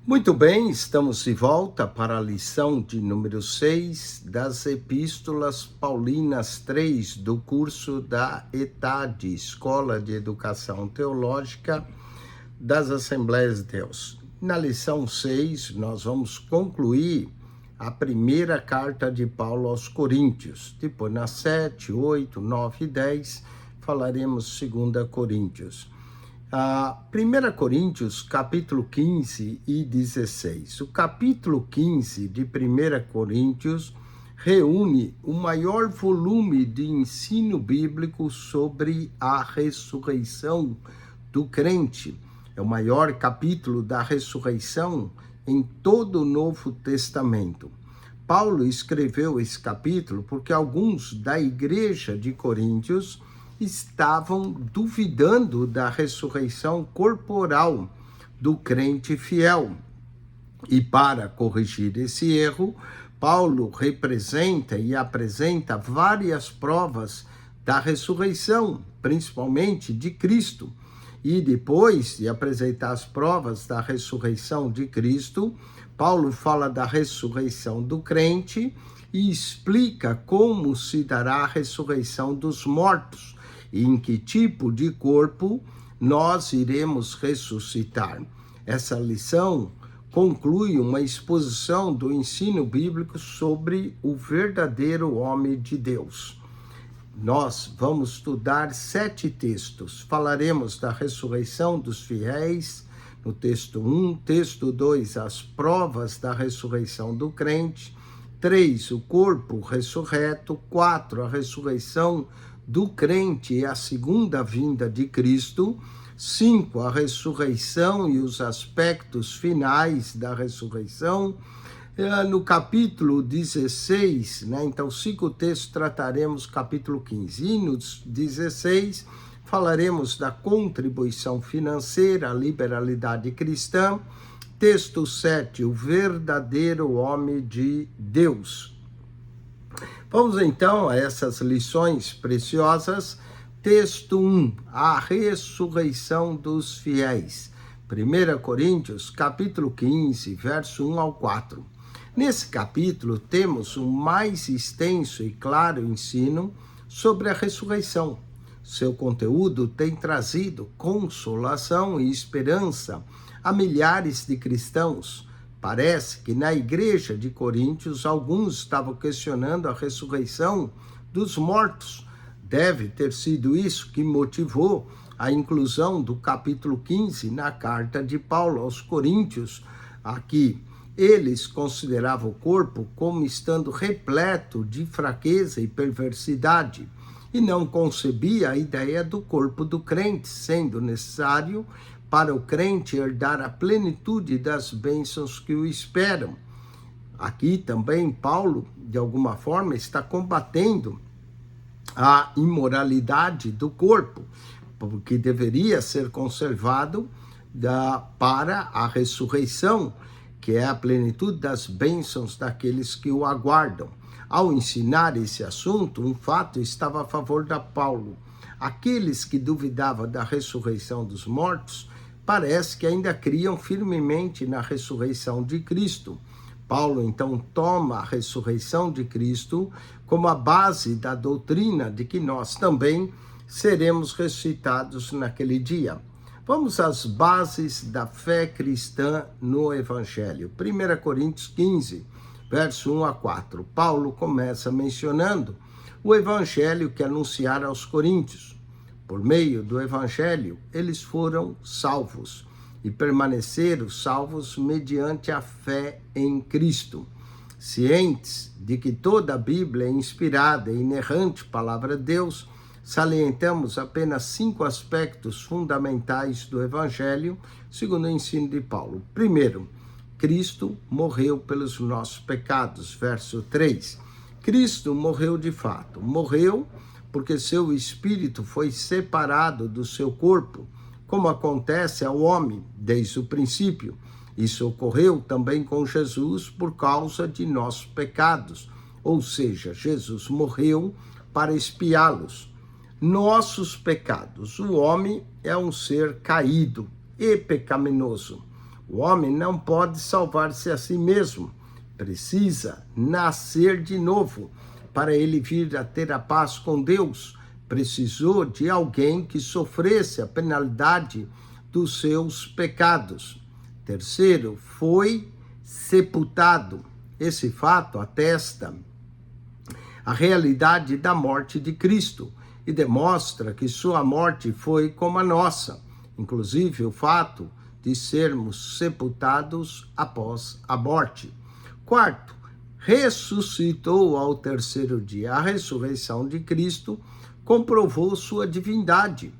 Muito bem, estamos de volta para a lição de número 6 das Epístolas Paulinas 3 do curso da ETAD, Escola de Educação Teológica das Assembleias de Deus. Na lição 6, nós vamos concluir a primeira carta de Paulo aos Coríntios. Depois, na 7, 8, 9 e 10, falaremos 2 Coríntios. 1 Coríntios, capítulo 15 e 16. O capítulo 15 de 1 Coríntios reúne o maior volume de ensino bíblico sobre a ressurreição do crente. É o maior capítulo da ressurreição em todo o Novo Testamento. Paulo escreveu esse capítulo porque alguns da igreja de Coríntios estavam duvidando da ressurreição corporal do crente fiel. E para corrigir esse erro, Paulo representa e apresenta várias provas da ressurreição, principalmente de Cristo. E depois de apresentar as provas da ressurreição de Cristo, Paulo fala da ressurreição do crente e explica como se dará a ressurreição dos mortos e em que tipo de corpo nós iremos ressuscitar. Essa lição conclui uma exposição do ensino bíblico sobre o verdadeiro homem de Deus. Nós vamos estudar 7 textos. Falaremos da ressurreição dos fiéis, no texto 1, texto 2, as provas da ressurreição do crente, 3, o corpo ressurreto, 4, a ressurreição do crente e a segunda vinda de Cristo, 5, a ressurreição e os aspectos finais da ressurreição. No capítulo 16, então 5 textos trataremos capítulo 15, e no 16 falaremos da contribuição financeira, a liberalidade cristã, texto 7, o verdadeiro homem de Deus. Vamos então a essas lições preciosas. Texto 1, a ressurreição dos fiéis. 1 Coríntios, capítulo 15, verso 1 ao 4. Nesse capítulo temos um mais extenso e claro ensino sobre a ressurreição. Seu conteúdo tem trazido consolação e esperança a milhares de cristãos. Parece que na igreja de Coríntios alguns estavam questionando a ressurreição dos mortos. Deve ter sido isso que motivou a inclusão do capítulo 15 na carta de Paulo aos Coríntios. Aqui, eles consideravam o corpo como estando repleto de fraqueza e perversidade e não concebia a ideia do corpo do crente, sendo necessário para o crente herdar a plenitude das bênçãos que o esperam. Aqui também Paulo, de alguma forma, está combatendo a imoralidade do corpo, que deveria ser conservado para a ressurreição, que é a plenitude das bênçãos daqueles que o aguardam. Ao ensinar esse assunto, um fato estava a favor da Paulo. Aqueles que duvidavam da ressurreição dos mortos parece que ainda criam firmemente na ressurreição de Cristo. Paulo, então, toma a ressurreição de Cristo como a base da doutrina de que nós também seremos ressuscitados naquele dia. Vamos às bases da fé cristã no Evangelho. 1 Coríntios 15, verso 1 a 4. Paulo começa mencionando o Evangelho que anunciara aos coríntios. Por meio do Evangelho, eles foram salvos e permaneceram salvos mediante a fé em Cristo. Cientes de que toda a Bíblia é inspirada e inerrante palavra de Deus, salientamos apenas 5 aspectos fundamentais do Evangelho, segundo o ensino de Paulo. Primeiro, Cristo morreu pelos nossos pecados, verso 3. Cristo morreu de fato, morreu porque seu espírito foi separado do seu corpo, como acontece ao homem desde o princípio. Isso ocorreu também com Jesus por causa de nossos pecados, ou seja, Jesus morreu para expiá-los. Nossos pecados. O homem é um ser caído e pecaminoso. O homem não pode salvar-se a si mesmo. Precisa nascer de novo para ele vir a ter a paz com Deus. Precisou de alguém que sofresse a penalidade dos seus pecados. Terceiro, foi sepultado. Esse fato atesta a realidade da morte de Cristo e demonstra que sua morte foi como a nossa, inclusive o fato de sermos sepultados após a morte. Quarto, ressuscitou ao terceiro dia. A ressurreição de Cristo comprovou sua divindade.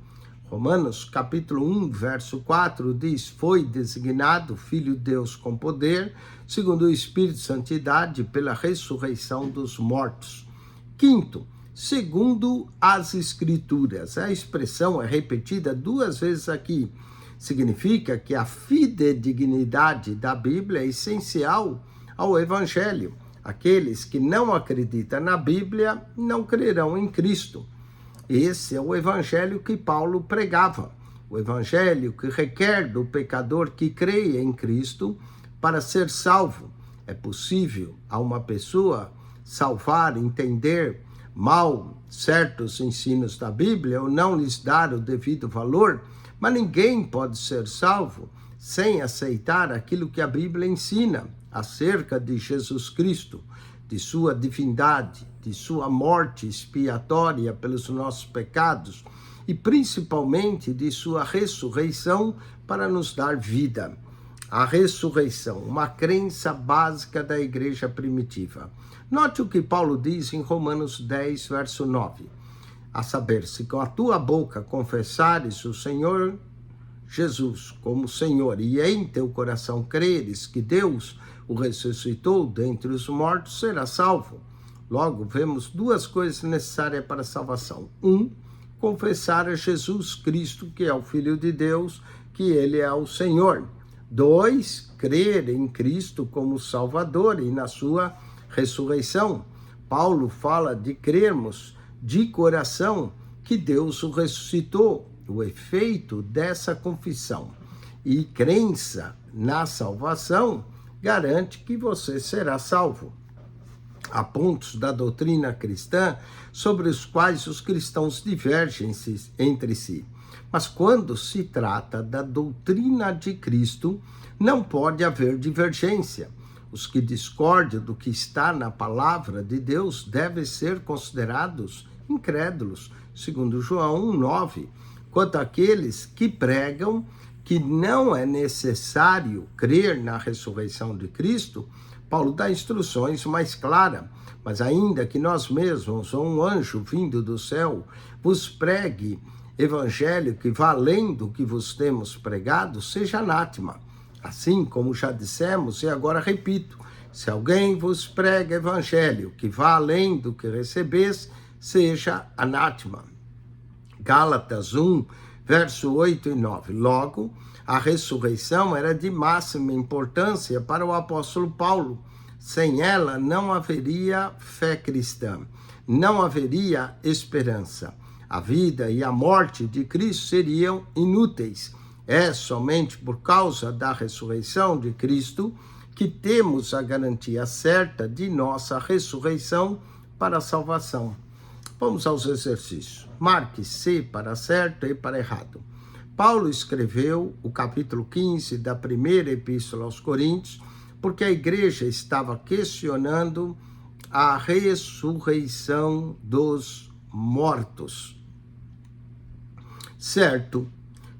Romanos capítulo 1, verso 4 diz: foi designado Filho de Deus com poder, segundo o Espírito de Santidade, pela ressurreição dos mortos. Quinto, segundo as Escrituras. A expressão é repetida 2 vezes aqui. Significa que a fidedignidade da Bíblia é essencial ao Evangelho. Aqueles que não acreditam na Bíblia não crerão em Cristo. Esse é o evangelho que Paulo pregava, o evangelho que requer do pecador que creia em Cristo para ser salvo. É possível a uma pessoa salvar, entender mal certos ensinos da Bíblia ou não lhes dar o devido valor, mas ninguém pode ser salvo sem aceitar aquilo que a Bíblia ensina acerca de Jesus Cristo, de sua divindade, de sua morte expiatória pelos nossos pecados e principalmente de sua ressurreição para nos dar vida. A ressurreição, uma crença básica da igreja primitiva. Note o que Paulo diz em Romanos 10, verso 9. A saber, se com a tua boca confessares o Senhor Jesus como Senhor e em teu coração creres que Deus o ressuscitou dentre os mortos, será salvo. Logo, vemos 2 coisas necessárias para a salvação. 1, confessar a Jesus Cristo, que é o Filho de Deus, que ele é o Senhor. 2, crer em Cristo como Salvador e na sua ressurreição. Paulo fala de crermos de coração que Deus o ressuscitou. O efeito dessa confissão e crença na salvação garante que você será salvo. Há pontos da doutrina cristã sobre os quais os cristãos divergem entre si. Mas quando se trata da doutrina de Cristo, não pode haver divergência. Os que discordam do que está na palavra de Deus devem ser considerados incrédulos, segundo João 1,9. Quanto àqueles que pregam que não é necessário crer na ressurreição de Cristo, Paulo dá instruções mais claras. Mas ainda que nós mesmos, ou um anjo vindo do céu, vos pregue evangelho que vá além do que vos temos pregado, seja anátema. Assim como já dissemos, e agora repito, se alguém vos prega evangelho que vá além do que recebes, seja anátema. Gálatas 1, verso 8 e 9. Logo, a ressurreição era de máxima importância para o apóstolo Paulo. Sem ela, não haveria fé cristã, não haveria esperança. A vida e a morte de Cristo seriam inúteis. É somente por causa da ressurreição de Cristo que temos a garantia certa de nossa ressurreição para a salvação. Vamos aos exercícios. Marque C para certo e para errado. Paulo escreveu o capítulo 15 da primeira epístola aos Coríntios porque a igreja estava questionando a ressurreição dos mortos. Certo.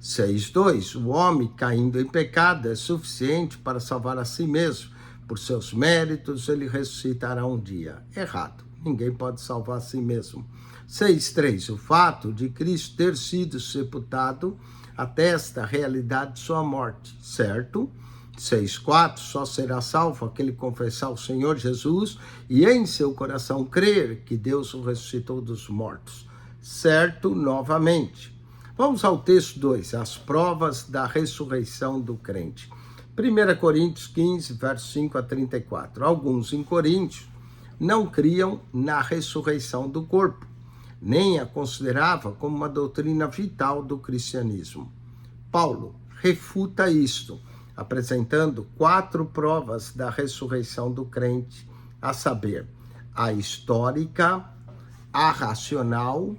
6.2. O homem caindo em pecado é suficiente para salvar a si mesmo. Por seus méritos, ele ressuscitará um dia. Errado. Ninguém pode salvar a si mesmo. 6.3. O fato de Cristo ter sido sepultado atesta a realidade de sua morte. Certo. 6.4. Só será salvo aquele que confessar o Senhor Jesus e em seu coração crer que Deus o ressuscitou dos mortos. Certo, novamente. Vamos ao texto 2, as provas da ressurreição do crente. 1 Coríntios 15, versos 5 a 34. Alguns em Coríntios não criam na ressurreição do corpo, nem a considerava como uma doutrina vital do cristianismo. Paulo refuta isto. apresentando 4 provas da ressurreição do crente, a saber, a histórica, a racional,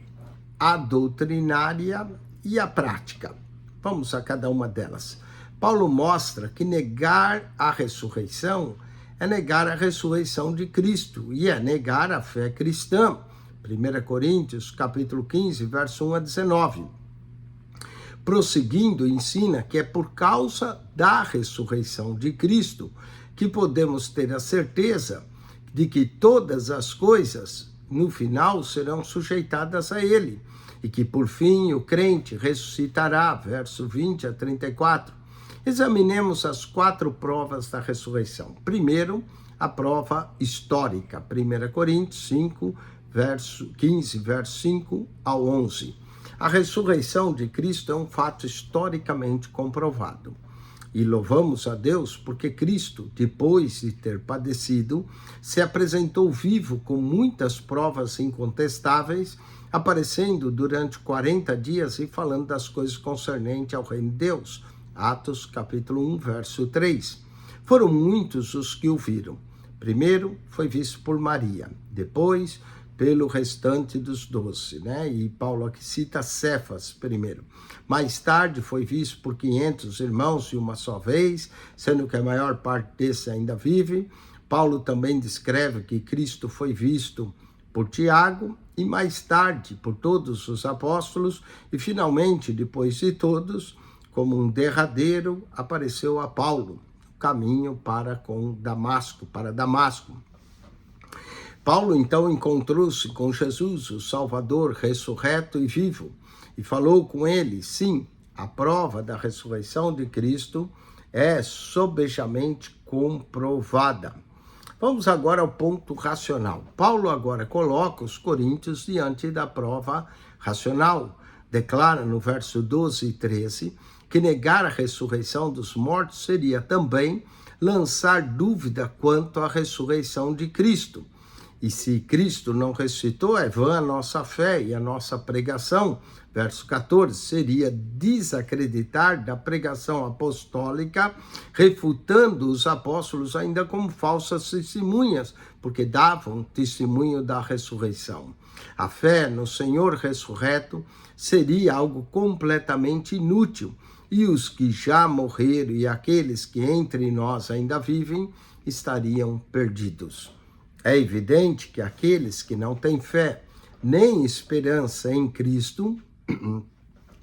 a doutrinária e a prática. Vamos a cada uma delas. Paulo mostra que negar a ressurreição é negar a ressurreição de Cristo e é negar a fé cristã. 1 Coríntios, capítulo 15, verso 1 a 19. Prosseguindo, ensina que é por causa da ressurreição de Cristo que podemos ter a certeza de que todas as coisas, no final, serão sujeitadas a Ele, e que, por fim, o crente ressuscitará, verso 20 a 34. Examinemos as 4 provas da ressurreição. Primeiro, a prova histórica, 1 Coríntios 5, verso 15, verso 5 ao 11. A ressurreição de Cristo é um fato historicamente comprovado. E louvamos a Deus porque Cristo, depois de ter padecido, se apresentou vivo com muitas provas incontestáveis, aparecendo durante 40 dias e falando das coisas concernentes ao reino de Deus. Atos, capítulo 1, verso 3. Foram muitos os que o viram. Primeiro, foi visto por Maria. Depois, pelo restante dos 12, E Paulo aqui cita Cefas primeiro. Mais tarde foi visto por 500 irmãos de uma só vez, sendo que a maior parte desses ainda vive. Paulo também descreve que Cristo foi visto por Tiago e mais tarde por todos os apóstolos e finalmente, depois de todos, como um derradeiro, apareceu a Paulo, o caminho para Damasco. Paulo, então, encontrou-se com Jesus, o Salvador, ressurreto e vivo, e falou com ele. Sim, a prova da ressurreição de Cristo é sobejamente comprovada. Vamos agora ao ponto racional. Paulo agora coloca os coríntios diante da prova racional. Declara no verso 12 e 13 que negar a ressurreição dos mortos seria também lançar dúvida quanto à ressurreição de Cristo. E se Cristo não ressuscitou, é vã a nossa fé e a nossa pregação. Verso 14, seria desacreditar da pregação apostólica, refutando os apóstolos ainda como falsas testemunhas, porque davam testemunho da ressurreição. A fé no Senhor ressurreto seria algo completamente inútil, e os que já morreram e aqueles que entre nós ainda vivem estariam perdidos. É evidente que aqueles que não têm fé nem esperança em Cristo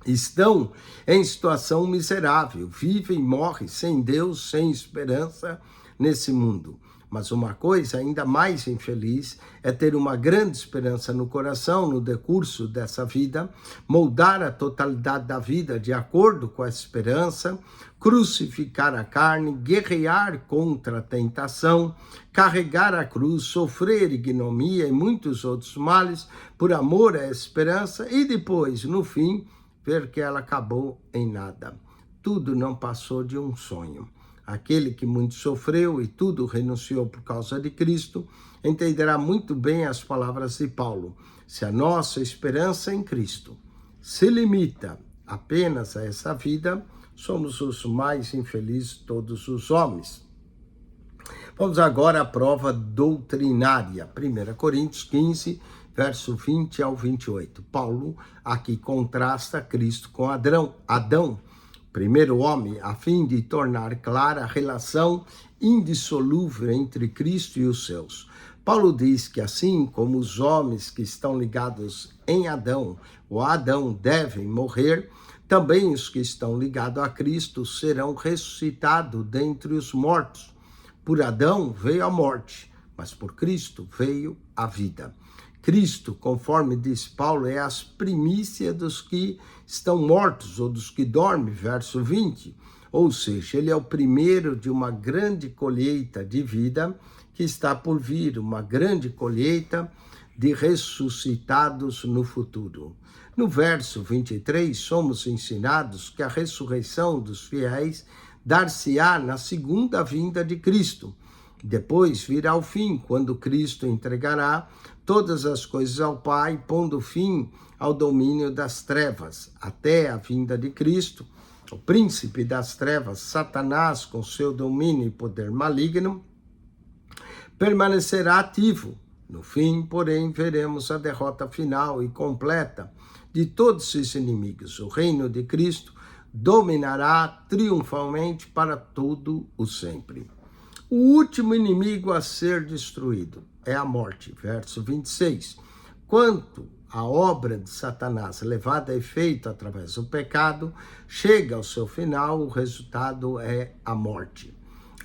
estão em situação miserável, vivem e morrem sem Deus, sem esperança nesse mundo. Mas uma coisa ainda mais infeliz é ter uma grande esperança no coração no decurso dessa vida, moldar a totalidade da vida de acordo com a esperança, crucificar a carne, guerrear contra a tentação, carregar a cruz, sofrer ignomia e muitos outros males por amor à esperança e depois, no fim, ver que ela acabou em nada. Tudo não passou de um sonho. Aquele que muito sofreu e tudo renunciou por causa de Cristo, entenderá muito bem as palavras de Paulo. Se a nossa esperança em Cristo se limita apenas a essa vida, somos os mais infelizes de todos os homens. Vamos agora à prova doutrinária. 1 Coríntios 15, verso 20 ao 28. Paulo aqui contrasta Cristo com Adão, primeiro homem, a fim de tornar clara a relação indissolúvel entre Cristo e os seus. Paulo diz que assim como os homens que estão ligados em Adão, ou Adão, devem morrer, também os que estão ligados a Cristo serão ressuscitados dentre os mortos. Por Adão veio a morte, mas por Cristo veio a vida. Cristo, conforme diz Paulo, é as primícias dos que estão mortos ou dos que dormem, verso 20. Ou seja, ele é o primeiro de uma grande colheita de vida que está por vir, uma grande colheita de ressuscitados no futuro. No verso 23, somos ensinados que a ressurreição dos fiéis dar-se-á na segunda vinda de Cristo. Depois virá o fim, quando Cristo entregará todas as coisas ao Pai, pondo fim ao domínio das trevas. Até a vinda de Cristo, o príncipe das trevas, Satanás, com seu domínio e poder maligno, permanecerá ativo. No fim, porém, veremos a derrota final e completa de todos esses inimigos. O reino de Cristo dominará triunfalmente para todo o sempre. O último inimigo a ser destruído é a morte. Verso 26. Quanto a obra de Satanás levada a efeito através do pecado chega ao seu final, o resultado é a morte.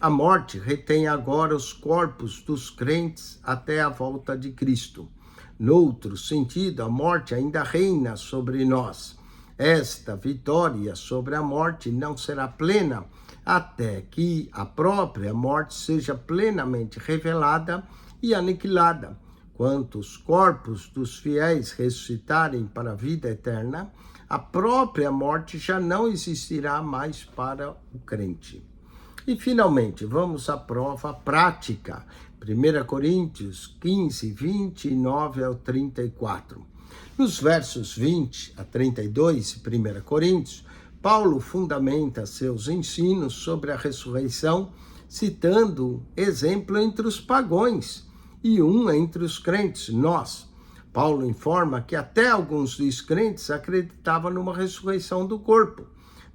A morte retém agora os corpos dos crentes até a volta de Cristo. Noutro sentido, a morte ainda reina sobre nós. Esta vitória sobre a morte não será plena até que a própria morte seja plenamente revelada e aniquilada. Quando os corpos dos fiéis ressuscitarem para a vida eterna, a própria morte já não existirá mais para o crente. E, finalmente, vamos à prova prática. 1 Coríntios 15, 29 ao 34. Nos versos 20 a 32, 1 Coríntios, Paulo fundamenta seus ensinos sobre a ressurreição, citando exemplo entre os pagãos e um entre os crentes, nós. Paulo informa que até alguns descrentes acreditavam numa ressurreição do corpo,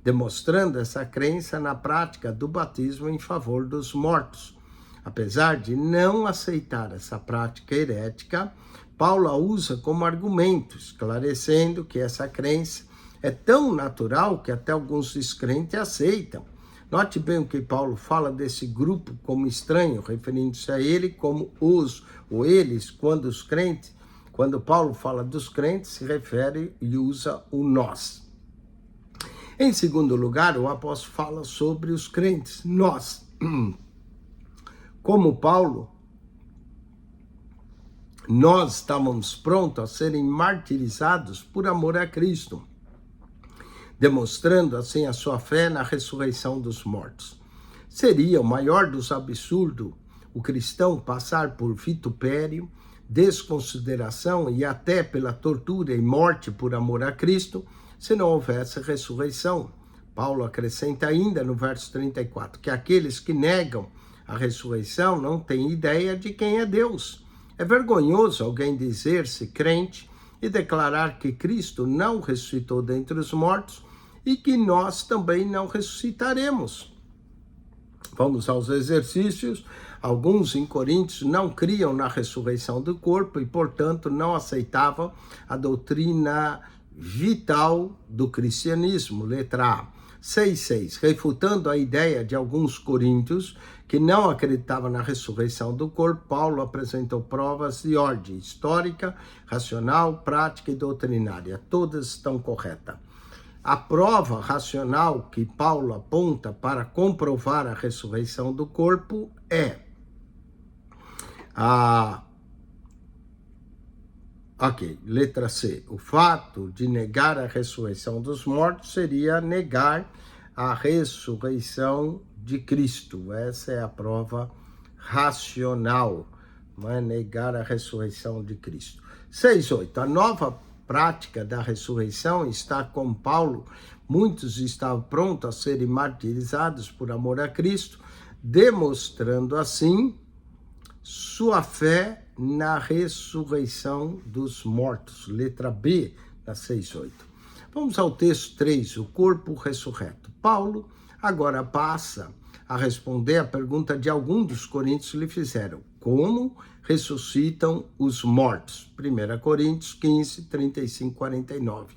demonstrando essa crença na prática do batismo em favor dos mortos. Apesar de não aceitar essa prática herética, Paulo a usa como argumento, esclarecendo que essa crença é tão natural que até alguns descrentes aceitam. Note bem o que Paulo fala desse grupo como estranho, referindo-se a ele como os ou eles, quando Paulo fala dos crentes, se refere e usa o nós. Em segundo lugar, o apóstolo fala sobre os crentes, nós. Como Paulo, nós estávamos prontos a serem martirizados por amor a Cristo, demonstrando assim a sua fé na ressurreição dos mortos. Seria o maior dos absurdos o cristão passar por vitupério, desconsideração e até pela tortura e morte por amor a Cristo, se não houvesse ressurreição. Paulo acrescenta ainda no verso 34, que aqueles que negam a ressurreição não têm ideia de quem é Deus. É vergonhoso alguém dizer-se crente e declarar que Cristo não ressuscitou dentre os mortos e que nós também não ressuscitaremos. Vamos aos exercícios. Alguns em Coríntios não criam na ressurreição do corpo e, portanto, não aceitavam a doutrina vital do cristianismo. Letra A. 6.6. Refutando a ideia de alguns coríntios que não acreditavam na ressurreição do corpo, Paulo apresentou provas de ordem histórica, racional, prática e doutrinária. Todas estão corretas. A prova racional que Paulo aponta para comprovar a ressurreição do corpo é letra C. O fato de negar a ressurreição dos mortos seria negar a ressurreição de Cristo. Essa é a prova racional, não é negar a ressurreição de Cristo. 6.8. A nova prática da ressurreição está com Paulo. Muitos estavam prontos a serem martirizados por amor a Cristo, demonstrando assim sua fé na ressurreição dos mortos. Letra B, da 6.8. Vamos ao texto 3, o corpo ressurreto. Paulo agora passa a responder a pergunta de algum dos coríntios lhe fizeram. Como ressuscitam os mortos? 1 Coríntios 15, 35, 49.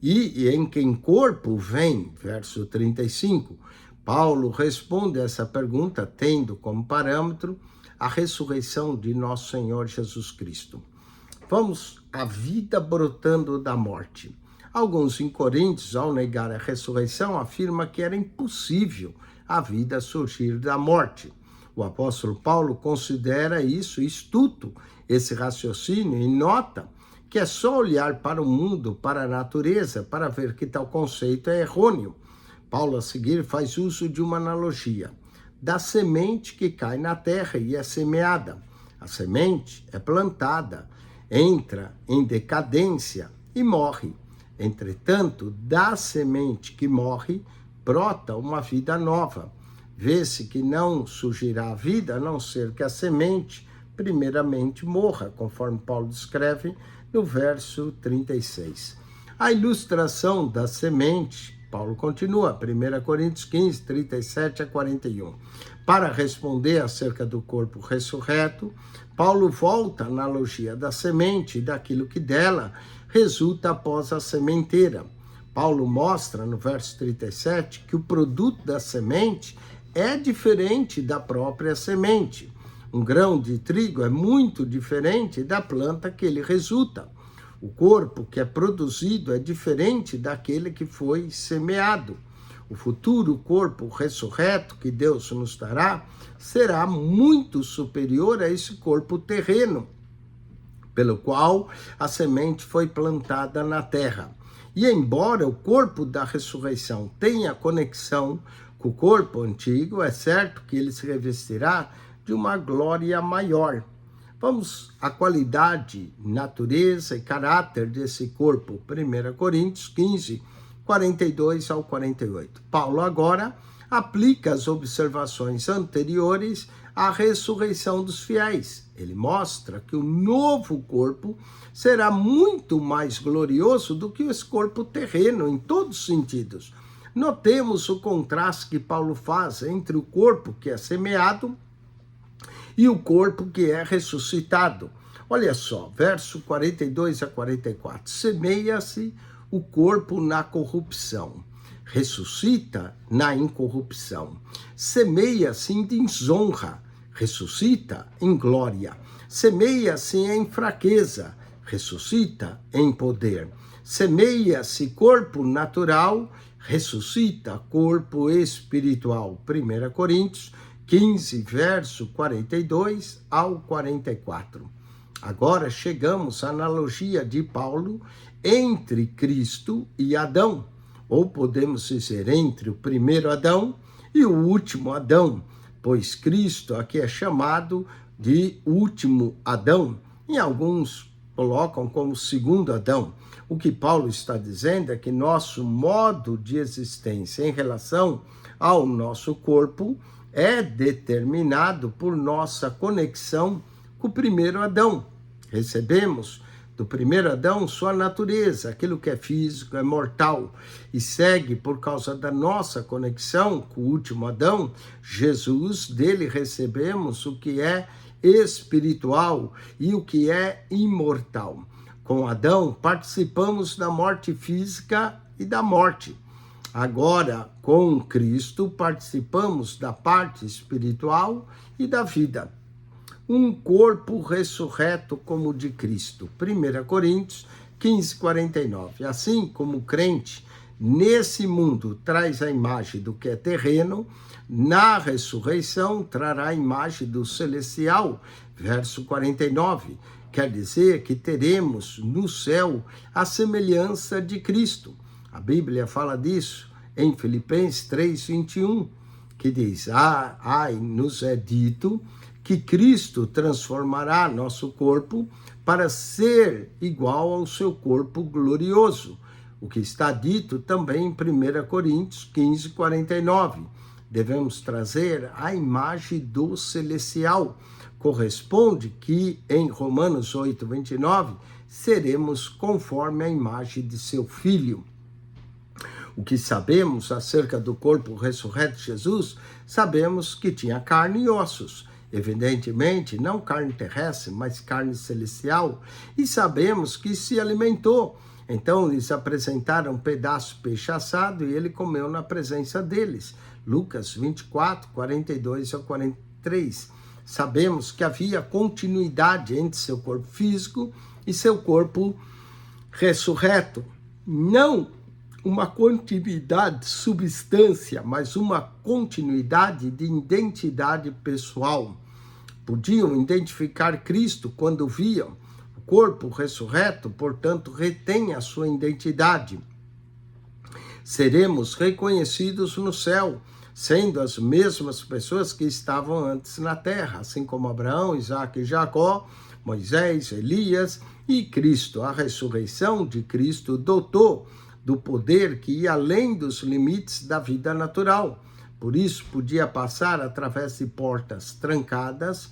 E em quem corpo vem? Verso 35. Paulo responde a essa pergunta tendo como parâmetro a ressurreição de nosso Senhor Jesus Cristo. Vamos à vida brotando da morte. Alguns em Coríntios, ao negar a ressurreição, afirmam que era impossível a vida surgir da morte. O apóstolo Paulo considera isso astuto, esse raciocínio, e nota que é só olhar para o mundo, para a natureza, para ver que tal conceito é errôneo. Paulo, a seguir, faz uso de uma analogia da semente que cai na terra e é semeada. A semente é plantada, entra em decadência e morre. Entretanto, da semente que morre, brota uma vida nova. Vê-se que não surgirá a vida, a não ser que a semente primeiramente morra, conforme Paulo descreve no verso 36. A ilustração da semente, Paulo continua, 1 Coríntios 15, 37 a 41. Para responder acerca do corpo ressurreto, Paulo volta à analogia da semente e daquilo que dela resulta após a sementeira. Paulo mostra no verso 37 que o produto da semente é diferente da própria semente. Um grão de trigo é muito diferente da planta que ele resulta. O corpo que é produzido é diferente daquele que foi semeado. O futuro corpo ressurreto que Deus nos dará será muito superior a esse corpo terreno, pelo qual a semente foi plantada na terra. E embora o corpo da ressurreição tenha conexão com o corpo antigo, é certo que ele se revestirá de uma glória maior. Vamos à qualidade, natureza e caráter desse corpo. 1 Coríntios 15, 42 ao 48. Paulo agora aplica as observações anteriores à ressurreição dos fiéis. Ele mostra que o novo corpo será muito mais glorioso do que esse corpo terreno, em todos os sentidos. Notemos o contraste que Paulo faz entre o corpo que é semeado e o corpo que é ressuscitado. Olha só, verso 42 a 44. Semeia-se o corpo na corrupção, ressuscita na incorrupção. Semeia-se em desonra, ressuscita em glória. Semeia-se em fraqueza, ressuscita em poder. Semeia-se corpo natural, ressuscita corpo espiritual. 1 Coríntios 15, verso 42 ao 44. Agora chegamos à analogia de Paulo entre Cristo e Adão, ou podemos dizer entre o primeiro Adão e o último Adão, pois Cristo aqui é chamado de último Adão, e alguns colocam como segundo Adão. O que Paulo está dizendo é que nosso modo de existência em relação ao nosso corpo é determinado por nossa conexão com o primeiro Adão. Recebemos do primeiro Adão sua natureza, aquilo que é físico, é mortal, e segue por causa da nossa conexão com o último Adão, Jesus, dele recebemos o que é espiritual e o que é imortal. Com Adão, participamos da morte física e da morte. Agora, com Cristo, participamos da parte espiritual e da vida. Um corpo ressurreto como o de Cristo. 1 Coríntios 15, 49. Assim como o crente nesse mundo traz a imagem do que é terreno, na ressurreição trará a imagem do celestial. Verso 49. Quer dizer que teremos no céu a semelhança de Cristo. A Bíblia fala disso em Filipenses 3, 21, que diz, nos é dito que Cristo transformará nosso corpo para ser igual ao seu corpo glorioso. O que está dito também em 1 Coríntios 15, 49. Devemos trazer a imagem do celestial. Corresponde que em Romanos 8, 29, seremos conforme a imagem de seu Filho. O que sabemos acerca do corpo ressurreto de Jesus, sabemos que tinha carne e ossos. Evidentemente, não carne terrestre, mas carne celestial. E sabemos que se alimentou. Então, lhes apresentaram um pedaço de peixe assado e ele comeu na presença deles. Lucas 24, 42 a 43. Sabemos que havia continuidade entre seu corpo físico e seu corpo ressurreto. Não uma continuidade de substância, mas uma continuidade de identidade pessoal. Podiam identificar Cristo quando viam o corpo ressurreto, portanto, retém a sua identidade. Seremos reconhecidos no céu, sendo as mesmas pessoas que estavam antes na terra, assim como Abraão, Isaque e Jacó, Moisés, Elias e Cristo. A ressurreição de Cristo dotou do poder que ia além dos limites da vida natural. Por isso, podia passar através de portas trancadas,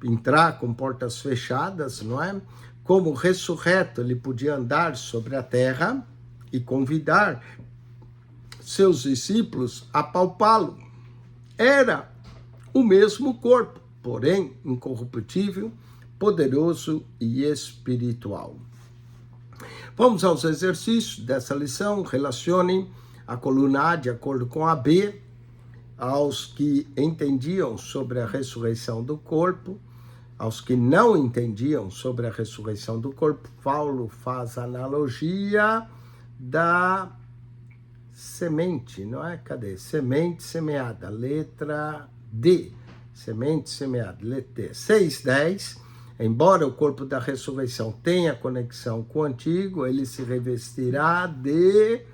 entrar com portas fechadas, não é? Como ressurreto, ele podia andar sobre a terra e convidar seus discípulos a palpá-lo. Era o mesmo corpo, porém incorruptível, poderoso e espiritual. Vamos aos exercícios dessa lição. Relacione a coluna A de acordo com a B, aos que entendiam sobre a ressurreição do corpo, aos que não entendiam sobre a ressurreição do corpo. Paulo faz analogia da semente, não é? Cadê? Semente semeada, letra D. Semente semeada, letra D. 6:10. Embora o corpo da ressurreição tenha conexão com o antigo, ele se revestirá de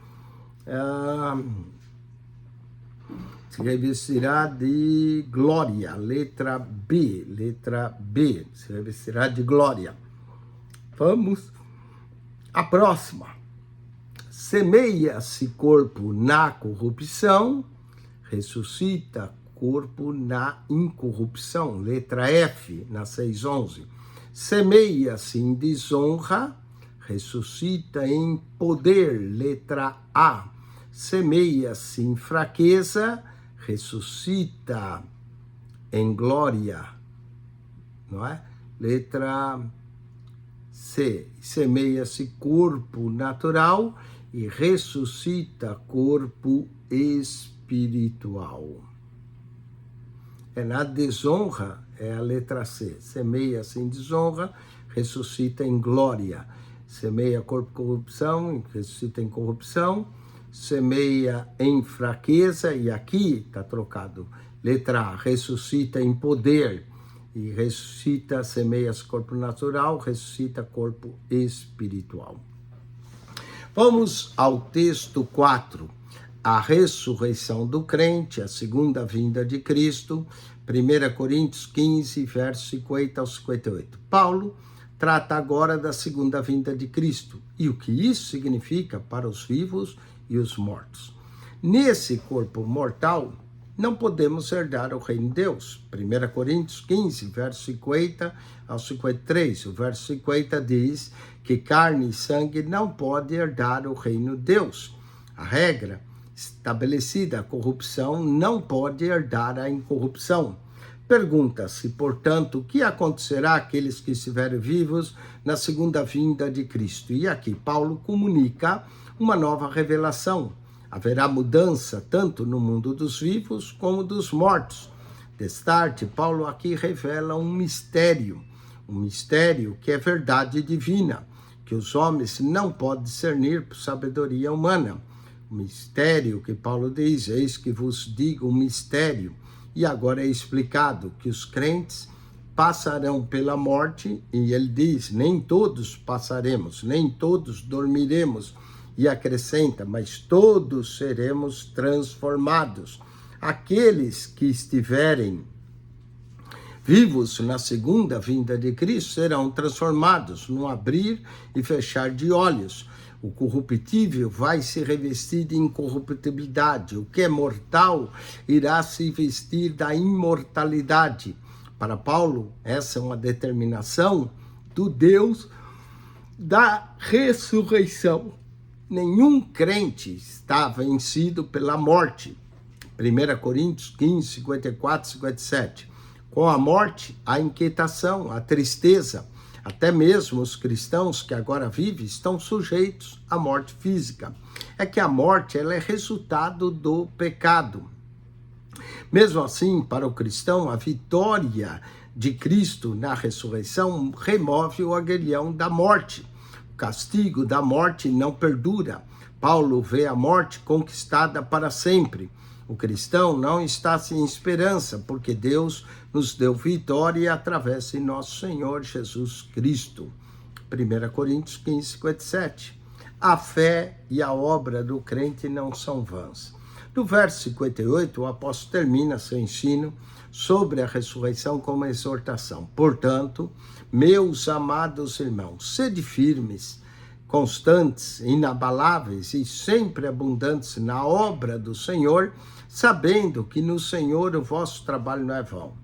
glória, letra B, se revestirá de glória. Vamos à próxima. Semeia-se corpo na corrupção, ressuscita corpo na incorrupção, letra F, na 6:11. Semeia-se em desonra, ressuscita em poder, letra A. Semeia-se em fraqueza, ressuscita em glória, não é? Letra C. Semeia-se corpo natural e ressuscita corpo espiritual. Na desonra é a letra C. Semeia-se em desonra, ressuscita em glória. Semeia corpo corrupção, ressuscita em corrupção. Semeia em fraqueza, e aqui está trocado. Letra A, ressuscita em poder. E ressuscita, semeia corpo natural, ressuscita corpo espiritual. Vamos ao texto 4. A ressurreição do crente, a segunda vinda de Cristo, 1 Coríntios 15, versos 50 ao 58. Paulo trata agora da segunda vinda de Cristo e o que isso significa para os vivos e os mortos. Nesse corpo mortal, não podemos herdar o reino de Deus. 1 Coríntios 15, versos 50 ao 53. O verso 50 diz que carne e sangue não podem herdar o reino de Deus. A regra estabelecida, a corrupção não pode herdar a incorrupção. Pergunta-se, portanto, o que acontecerá àqueles que estiverem vivos na segunda vinda de Cristo? E aqui Paulo comunica uma nova revelação. Haverá mudança tanto no mundo dos vivos como dos mortos. Destarte, Paulo aqui revela um mistério que é verdade divina, que os homens não podem discernir por sabedoria humana. O mistério que Paulo diz, eis que vos digo um mistério, e agora é explicado que os crentes passarão pela morte, e ele diz, nem todos passaremos, nem todos dormiremos, e acrescenta, mas todos seremos transformados. Aqueles que estiverem vivos na segunda vinda de Cristo serão transformados no abrir e fechar de olhos. O corruptível vai se revestir de incorruptibilidade. O que é mortal irá se vestir da imortalidade. Para Paulo, essa é uma determinação do Deus da ressurreição. Nenhum crente está vencido pela morte. 1 Coríntios 15, 54, 57. Com a morte, a inquietação, a tristeza. Até mesmo os cristãos que agora vivem estão sujeitos à morte física. É que a morte ela é resultado do pecado. Mesmo assim, para o cristão, a vitória de Cristo na ressurreição remove o aguilhão da morte. O castigo da morte não perdura. Paulo vê a morte conquistada para sempre. O cristão não está sem esperança, porque Deus nos deu vitória através de nosso Senhor Jesus Cristo. 1 Coríntios 15, 57. A fé e a obra do crente não são vãs. No verso 58, o apóstolo termina seu ensino sobre a ressurreição com uma exortação. Portanto, meus amados irmãos, sede firmes, constantes, inabaláveis e sempre abundantes na obra do Senhor, sabendo que no Senhor o vosso trabalho não é vão.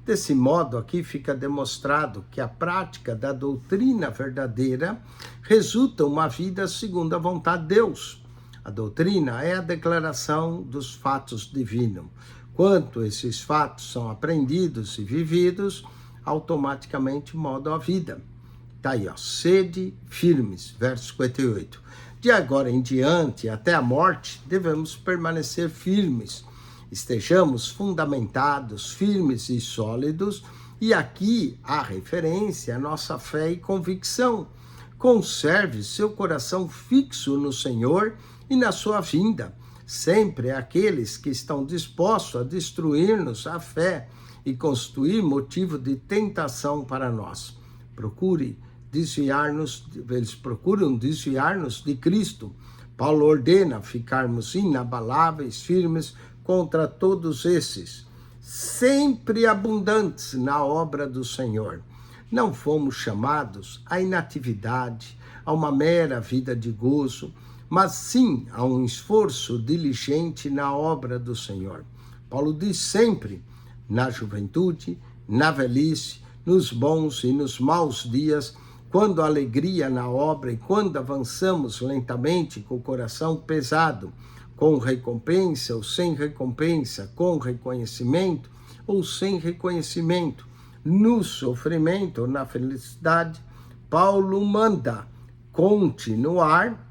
Desse modo, aqui fica demonstrado que a prática da doutrina verdadeira resulta uma vida segundo a vontade de Deus. A doutrina é a declaração dos fatos divinos. Quanto esses fatos são aprendidos e vividos, automaticamente mudam a vida. Está aí, sede firmes, verso 58. De agora em diante, até a morte, devemos permanecer firmes. Estejamos fundamentados, firmes e sólidos, e aqui há referência à nossa fé e convicção. Conserve seu coração fixo no Senhor e na sua vinda. Sempre aqueles que estão dispostos a destruir-nos a fé e constituir motivo de tentação para nós. Eles procuram desviar-nos de Cristo. Paulo ordena ficarmos inabaláveis, firmes contra todos esses, sempre abundantes na obra do Senhor. Não fomos chamados à inatividade, a uma mera vida de gozo, mas sim a um esforço diligente na obra do Senhor. Paulo diz sempre, na juventude, na velhice, nos bons e nos maus dias, quando a alegria na obra e quando avançamos lentamente com o coração pesado, com recompensa ou sem recompensa, com reconhecimento ou sem reconhecimento, no sofrimento ou na felicidade, Paulo manda continuar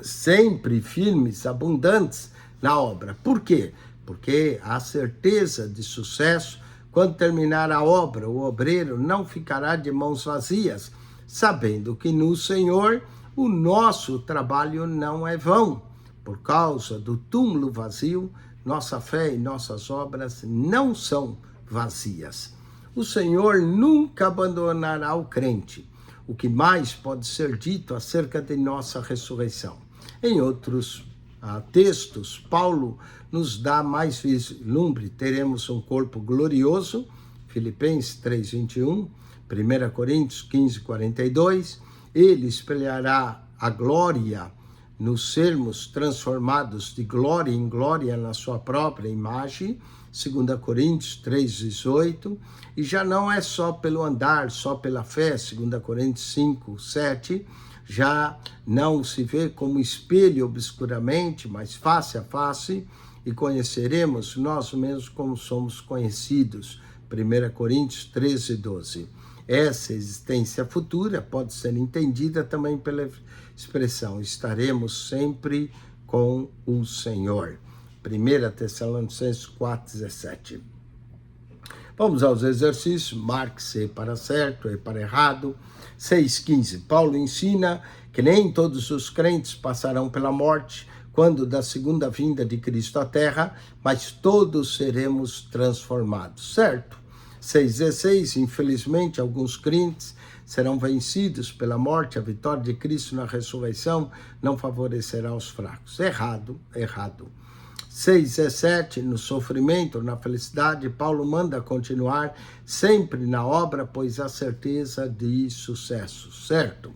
sempre firmes, abundantes na obra. Por quê? Porque a certeza de sucesso, quando terminar a obra, o obreiro não ficará de mãos vazias, sabendo que no Senhor o nosso trabalho não é vão. Por causa do túmulo vazio, nossa fé e nossas obras não são vazias. O Senhor nunca abandonará o crente. O que mais pode ser dito acerca de nossa ressurreição? Em outros textos, Paulo nos dá mais vislumbre. Teremos um corpo glorioso, Filipenses 3:21, 1 Coríntios 15:42. Ele espelhará a glória nos sermos transformados de glória em glória na sua própria imagem, 2 Coríntios 3:18, e já não é só pelo andar, só pela fé, 2 Coríntios 5:7, já não se vê como espelho obscuramente, mas face a face, e conheceremos nós mesmos como somos conhecidos, 1 Coríntios 13:12. Essa existência futura pode ser entendida também pela expressão estaremos sempre com o Senhor. 1 Tessalonicenses 4:17. Vamos aos exercícios. Marque C para certo, E para errado. 6:15. Paulo ensina que nem todos os crentes passarão pela morte quando da segunda vinda de Cristo à terra, mas todos seremos transformados, certo? 6:16. Infelizmente, alguns crentes serão vencidos pela morte. A vitória de Cristo na ressurreição não favorecerá os fracos. Errado. 6:17, no sofrimento, na felicidade, Paulo manda continuar sempre na obra, pois há certeza de sucesso, certo?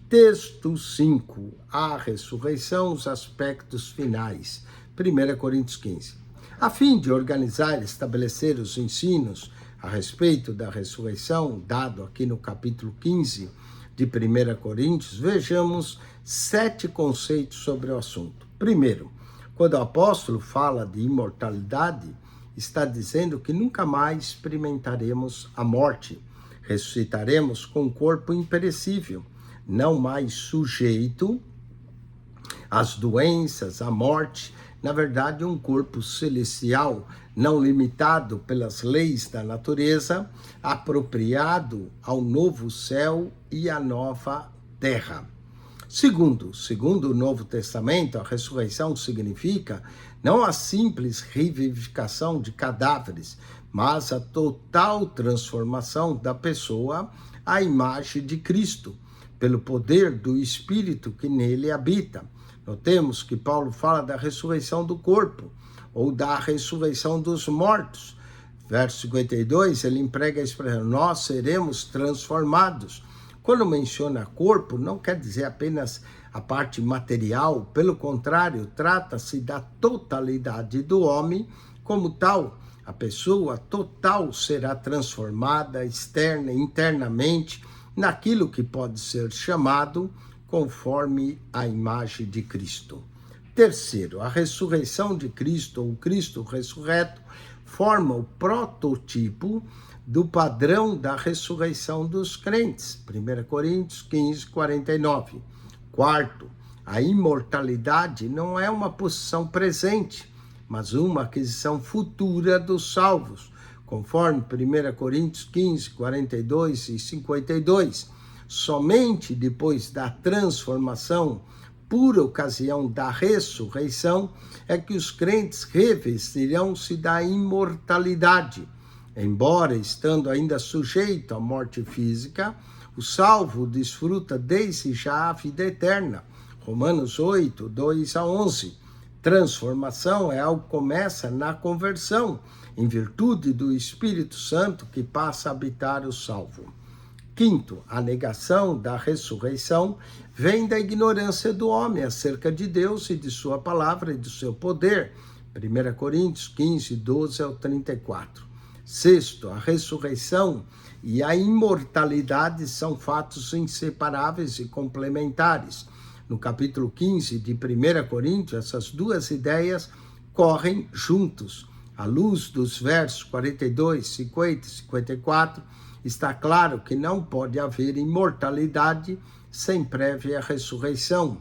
Texto 5, a ressurreição, os aspectos finais, 1 Coríntios 15. A fim de organizar e estabelecer os ensinos a respeito da ressurreição, dado aqui no capítulo 15 de 1 Coríntios, vejamos 7 conceitos sobre o assunto. Primeiro, quando o apóstolo fala de imortalidade, está dizendo que nunca mais experimentaremos a morte. Ressuscitaremos com um corpo imperecível, não mais sujeito às doenças, à morte. Na verdade, um corpo celestial, não limitado pelas leis da natureza, apropriado ao novo céu e à nova terra. Segundo o Novo Testamento, a ressurreição significa não a simples revivificação de cadáveres, mas a total transformação da pessoa à imagem de Cristo, pelo poder do Espírito que nele habita. Notemos que Paulo fala da ressurreição do corpo, ou da ressurreição dos mortos. Verso 52, ele emprega a expressão, nós seremos transformados. Quando menciona corpo, não quer dizer apenas a parte material, pelo contrário, trata-se da totalidade do homem. Como tal, a pessoa total será transformada externa e internamente naquilo que pode ser chamado conforme a imagem de Cristo. Terceiro, a ressurreição de Cristo, ou Cristo ressurreto, forma o prototipo do padrão da ressurreição dos crentes. 1 Coríntios 15, 49. Quarto, a imortalidade não é uma posição presente, mas uma aquisição futura dos salvos, conforme 1 Coríntios 15, 42 e 52. Somente depois da transformação, por ocasião da ressurreição, é que os crentes revestirão-se da imortalidade. Embora estando ainda sujeito à morte física, o salvo desfruta desde já a vida eterna. Romanos 8, 2 a 11. Transformação é algo que começa na conversão, em virtude do Espírito Santo que passa a habitar o salvo. Quinto, a negação da ressurreição vem da ignorância do homem acerca de Deus e de sua palavra e do seu poder. 1 Coríntios 15, 12 ao 34. Sexto, a ressurreição e a imortalidade são fatos inseparáveis e complementares. No capítulo 15 de 1 Coríntios, essas duas ideias correm juntos. À luz dos versos 42, 50 e 54, está claro que não pode haver imortalidade sem prévia ressurreição.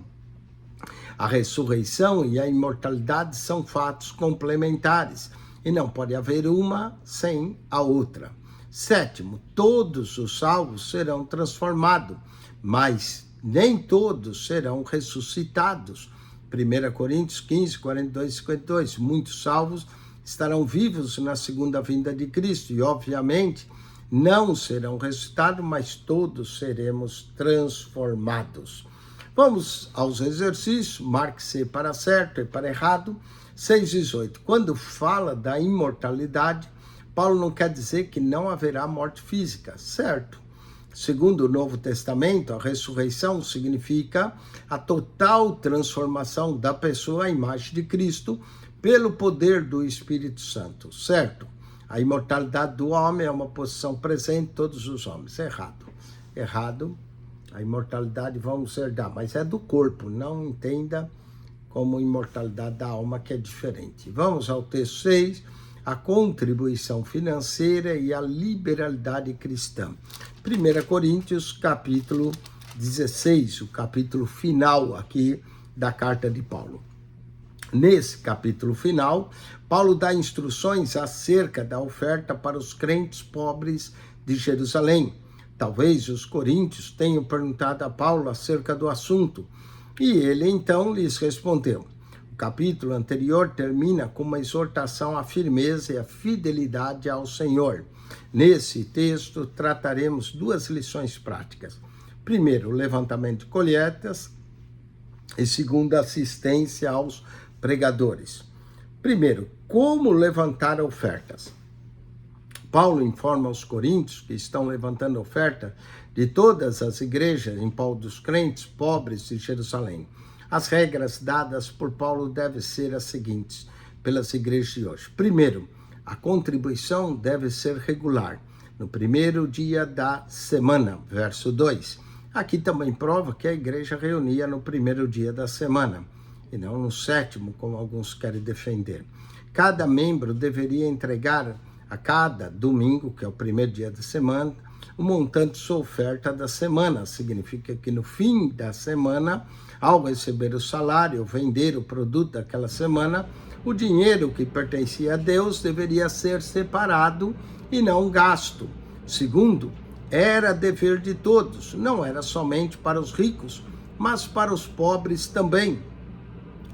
A ressurreição e a imortalidade são fatos complementares, e não pode haver uma sem a outra. Sétimo, todos os salvos serão transformados, mas nem todos serão ressuscitados. 1 Coríntios 15, 42 e 52. Muitos salvos estarão vivos na segunda vinda de Cristo e, obviamente, não serão ressuscitados, mas todos seremos transformados. Vamos aos exercícios, marque-se para certo e para errado. 6:18. Quando fala da imortalidade, Paulo não quer dizer que não haverá morte física, certo? Segundo o Novo Testamento, a ressurreição significa a total transformação da pessoa à imagem de Cristo pelo poder do Espírito Santo, certo? A imortalidade do homem é uma posição presente em todos os homens, errado. Errado, a imortalidade vamos herdar, mas é do corpo, não entenda como imortalidade da alma, que é diferente. Vamos ao texto 6, a contribuição financeira e a liberalidade cristã. 1 Coríntios, capítulo 16, o capítulo final aqui da carta de Paulo. Nesse capítulo final, Paulo dá instruções acerca da oferta para os crentes pobres de Jerusalém. Talvez os coríntios tenham perguntado a Paulo acerca do assunto, e ele então lhes respondeu. O capítulo anterior termina com uma exortação à firmeza e à fidelidade ao Senhor. Nesse texto, trataremos duas lições práticas. Primeiro, o levantamento de colheitas, e segundo, assistência aos pregadores. Primeiro, como levantar ofertas. Paulo informa aos coríntios que estão levantando oferta de todas as igrejas em prol dos crentes pobres de Jerusalém. As regras dadas por Paulo devem ser as seguintes pelas igrejas de hoje. Primeiro, a contribuição deve ser regular, no primeiro dia da semana, verso 2. Aqui também prova que a igreja reunia no primeiro dia da semana, e não no sétimo, como alguns querem defender. Cada membro deveria entregar a cada domingo, que é o primeiro dia da semana, o montante de sua oferta da semana. Significa que no fim da semana, ao receber o salário, ou vender o produto daquela semana, o dinheiro que pertencia a Deus deveria ser separado e não gasto. Segundo, era dever de todos, não era somente para os ricos, mas para os pobres também.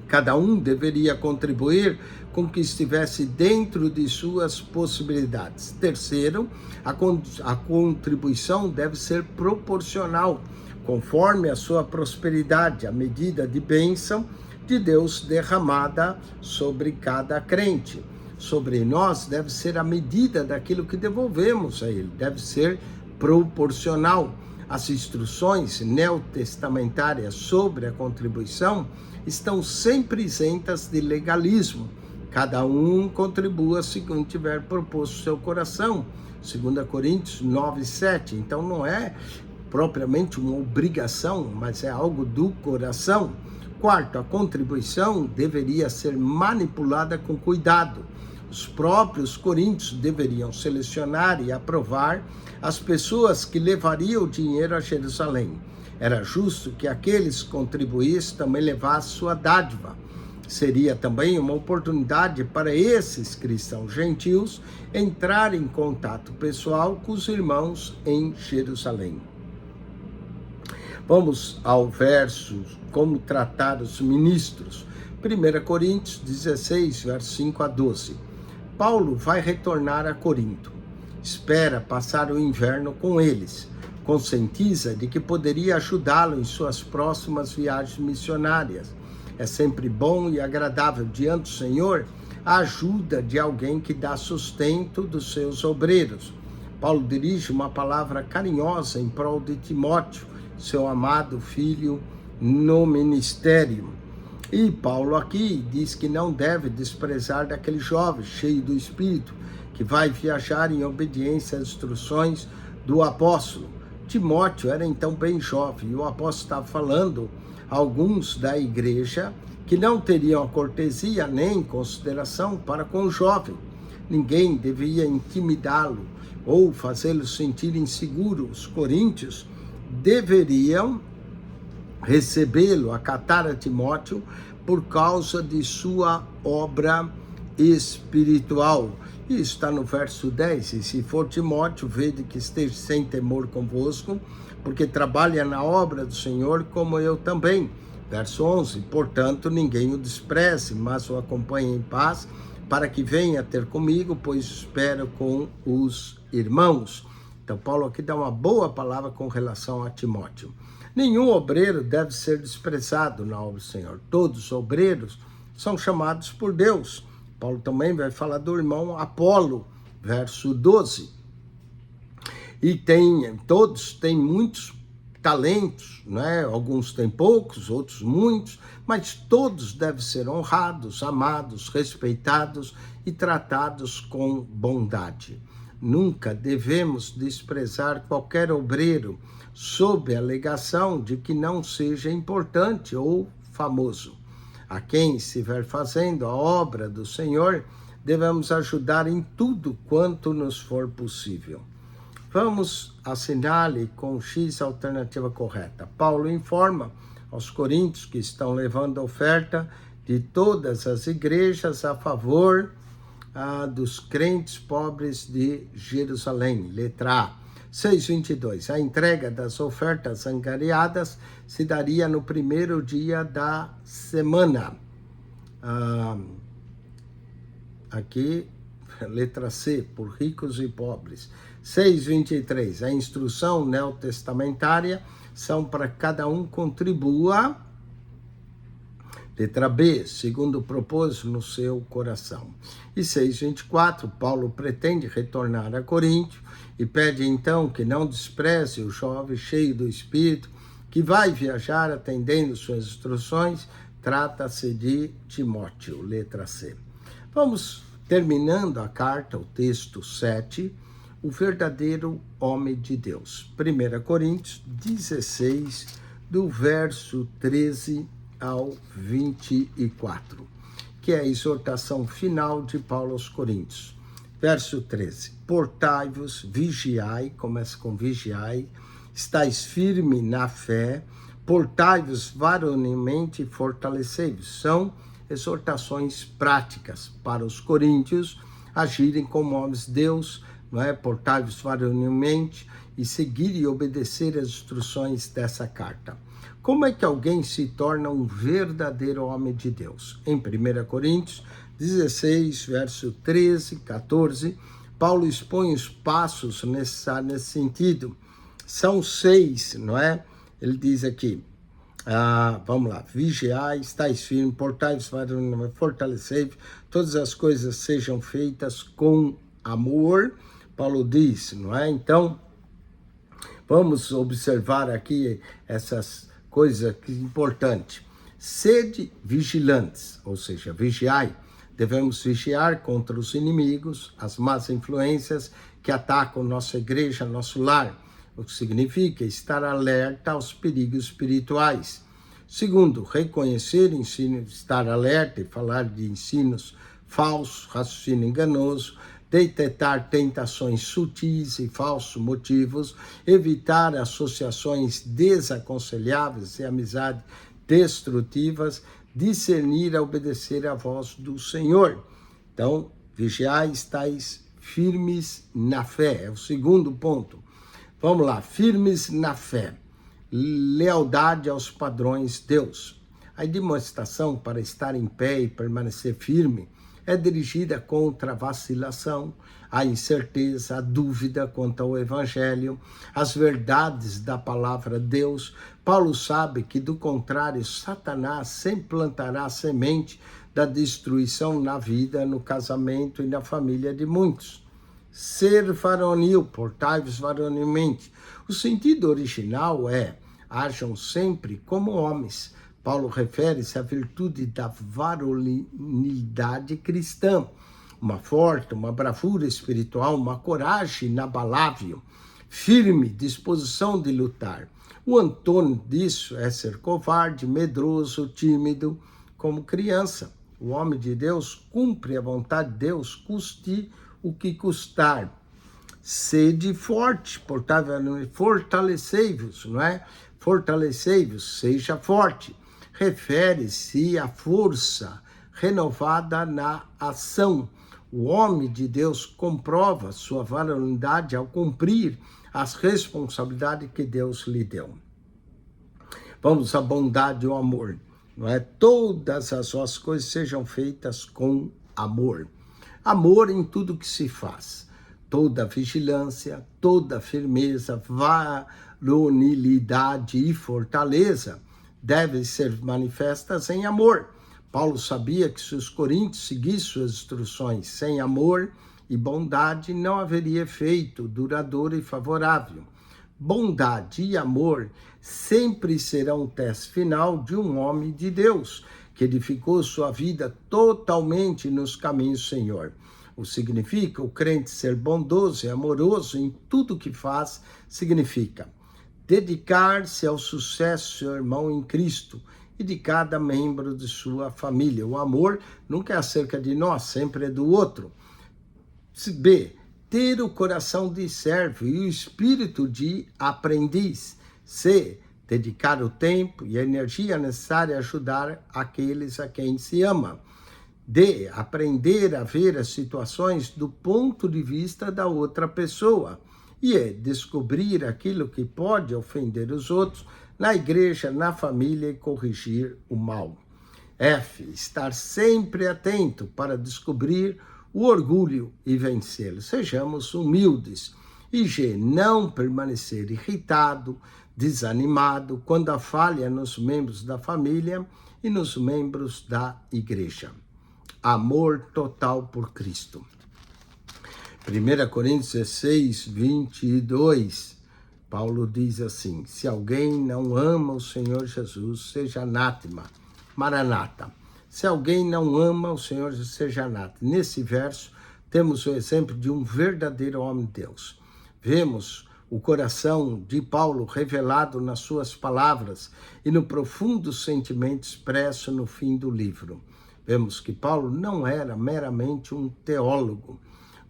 Cada um deveria contribuir com o que estivesse dentro de suas possibilidades. Terceiro, a contribuição deve ser proporcional, conforme a sua prosperidade, a medida de bênção de Deus derramada sobre cada crente. Sobre nós deve ser a medida daquilo que devolvemos a Ele, deve ser proporcional. As instruções neotestamentárias sobre a contribuição estão sempre isentas de legalismo. Cada um contribua segundo tiver proposto seu coração. 2 Coríntios 9:7. Então não é propriamente uma obrigação, mas é algo do coração. Quarto, a contribuição deveria ser manipulada com cuidado. Os próprios coríntios deveriam selecionar e aprovar as pessoas que levariam o dinheiro a Jerusalém. Era justo que aqueles que contribuíssem também levassem sua dádiva. Seria também uma oportunidade para esses cristãos gentios entrarem em contato pessoal com os irmãos em Jerusalém. Vamos ao verso, como tratar os ministros. 1 Coríntios 16, versos 5 a 12. Paulo vai retornar a Corinto. Espera passar o inverno com eles. Conscientiza de que poderia ajudá-lo em suas próximas viagens missionárias. É sempre bom e agradável diante do Senhor a ajuda de alguém que dá sustento dos seus obreiros. Paulo dirige uma palavra carinhosa em prol de Timóteo, seu amado filho no ministério. E Paulo aqui diz que não deve desprezar daquele jovem cheio do Espírito, que vai viajar em obediência às instruções do apóstolo. Timóteo era então bem jovem, e o apóstolo estava falando a alguns da igreja que não teriam a cortesia nem consideração para com o jovem. Ninguém devia intimidá-lo ou fazê-lo sentir inseguro. Os coríntios deveriam recebê-lo, acatar a Timóteo por causa de sua obra espiritual. Isso está no verso 10. E se for Timóteo, vede que esteja sem temor convosco, porque trabalha na obra do Senhor, como eu também. Verso 11. Portanto, ninguém o despreze, mas o acompanhe em paz, para que venha ter comigo, pois espero com os irmãos. Então, Paulo aqui dá uma boa palavra com relação a Timóteo. Nenhum obreiro deve ser desprezado na obra do Senhor. Todos os obreiros são chamados por Deus. Paulo também vai falar do irmão Apolo, verso 12. E todos têm muitos talentos, né? Alguns têm poucos, outros muitos, mas todos devem ser honrados, amados, respeitados e tratados com bondade. Nunca devemos desprezar qualquer obreiro sob a alegação de que não seja importante ou famoso. A quem estiver fazendo a obra do Senhor, devemos ajudar em tudo quanto nos for possível. Vamos assinar-lhe com X a alternativa correta. Paulo informa aos coríntios que estão levando a oferta de todas as igrejas a favor dos crentes pobres de Jerusalém. Letra A. 6:22. A entrega das ofertas angariadas se daria no primeiro dia da semana. Aqui, letra C, por ricos e pobres. 6:23. A instrução neotestamentária são para que cada um contribua. Letra B, segundo propôs no seu coração. E 6:24, Paulo pretende retornar a Corinto e pede então que não despreze o jovem cheio do Espírito, que vai viajar atendendo suas instruções. Trata-se de Timóteo, letra C. Vamos terminando a carta, o texto 7, o verdadeiro homem de Deus. 1 Coríntios 16, do verso 13 ao 24, que é a exortação final de Paulo aos Coríntios. Verso 13, portai-vos, vigiai, começa com vigiai, estáis firme na fé, portai-vos varonilmente e fortalecei-vos. São exortações práticas para os coríntios agirem como homens de Deus, não é? Portai-vos varonilmente e seguir e obedecer as instruções dessa carta. Como é que alguém se torna um verdadeiro homem de Deus? Em 1 Coríntios 16, verso 13, 14, Paulo expõe os passos necessários nesse sentido. São 6, não é? Ele diz aqui, vamos lá, vigiai, estáis firmes, portai-vos, fortalecei-vos, todas as coisas sejam feitas com amor. Paulo diz, não é? Então, Vamos observar aqui essas coisas importantes. Sede vigilantes, ou seja, vigiai. Devemos vigiar contra os inimigos, as más influências que atacam nossa igreja, nosso lar, o que significa estar alerta aos perigos espirituais. Segundo, reconhecer ensino, estar alerta e falar de ensinos falsos, raciocínio enganoso, detectar tentações sutis e falsos motivos, evitar associações desaconselháveis e amizades destrutivas, discernir a obedecer à voz do Senhor. Então, vigiai, estáis firmes na fé. É o segundo ponto. Vamos lá, firmes na fé. Lealdade aos padrões de Deus. A demonstração para estar em pé e permanecer firme é dirigida contra a vacilação, a incerteza, a dúvida quanto ao Evangelho, as verdades da palavra de Deus. Paulo sabe que, do contrário, Satanás sempre plantará a semente da destruição na vida, no casamento e na família de muitos. Ser varonil, portai-vos varonilmente. O sentido original é: hajam sempre como homens. Paulo refere-se à virtude da varonilidade cristã, uma forte, uma bravura espiritual, uma coragem inabalável, firme disposição de lutar. O antônimo disso é ser covarde, medroso, tímido, como criança. O homem de Deus cumpre a vontade de Deus, custe o que custar. Sede forte, portanto, fortalecei-vos, não é? Fortalecei-vos, seja forte. Refere-se à força renovada na ação. O homem de Deus comprova sua varonilidade ao cumprir as responsabilidades que Deus lhe deu. Vamos à bondade e ao amor, não é? Todas as vossas coisas sejam feitas com amor. Amor em tudo que se faz. Toda vigilância, toda firmeza, varonilidade e fortaleza devem ser manifestas em amor. Paulo sabia que se os coríntios seguissem suas instruções sem amor e bondade, não haveria efeito duradouro e favorável. Bondade e amor sempre serão o teste final de um homem de Deus, que edificou sua vida totalmente nos caminhos do Senhor. O significa o crente ser bondoso e amoroso em tudo que faz, significa dedicar-se ao sucesso do seu irmão em Cristo e de cada membro de sua família. O amor nunca é acerca de nós, sempre é do outro. B. Ter o coração de servo e o espírito de aprendiz. C. Dedicar o tempo e a energia necessária a ajudar aqueles a quem se ama. D. Aprender a ver as situações do ponto de vista da outra pessoa. E descobrir aquilo que pode ofender os outros na igreja, na família e corrigir o mal. F. Estar sempre atento para descobrir o orgulho e vencê-lo. Sejamos humildes. E G. Não permanecer irritado, desanimado quando há falha nos membros da família e nos membros da igreja. Amor total por Cristo. 1 Coríntios 16, 22, Paulo diz assim: se alguém não ama o Senhor Jesus, seja anátema, maranata. Se alguém não ama o Senhor Jesus, seja anátema. Nesse verso, temos o exemplo de um verdadeiro homem de Deus. Vemos o coração de Paulo revelado nas suas palavras e no profundo sentimento expresso no fim do livro. Vemos que Paulo não era meramente um teólogo,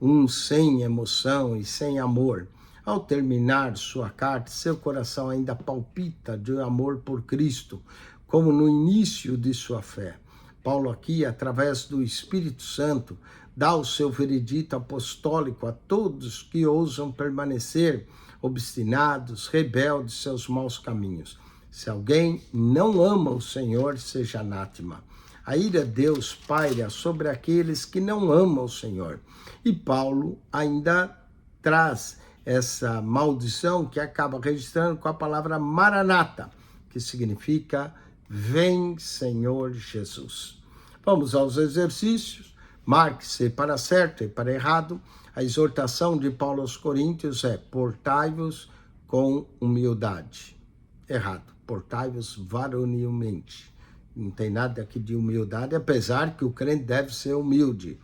um sem emoção e sem amor. Ao terminar sua carta, seu coração ainda palpita de amor por Cristo, como no início de sua fé. Paulo aqui, através do Espírito Santo, dá o seu veredito apostólico a todos que ousam permanecer obstinados, rebeldes seus maus caminhos. Se alguém não ama o Senhor, seja anátema. A ira de Deus paira sobre aqueles que não amam o Senhor. E Paulo ainda traz essa maldição que acaba registrando com a palavra maranata, que significa vem, Senhor Jesus. Vamos aos exercícios. Marque-se para certo e para errado. A exortação de Paulo aos Coríntios é: portai-vos com humildade. Errado. Portai-vos varonilmente. Não tem nada aqui de humildade, apesar que o crente deve ser humilde.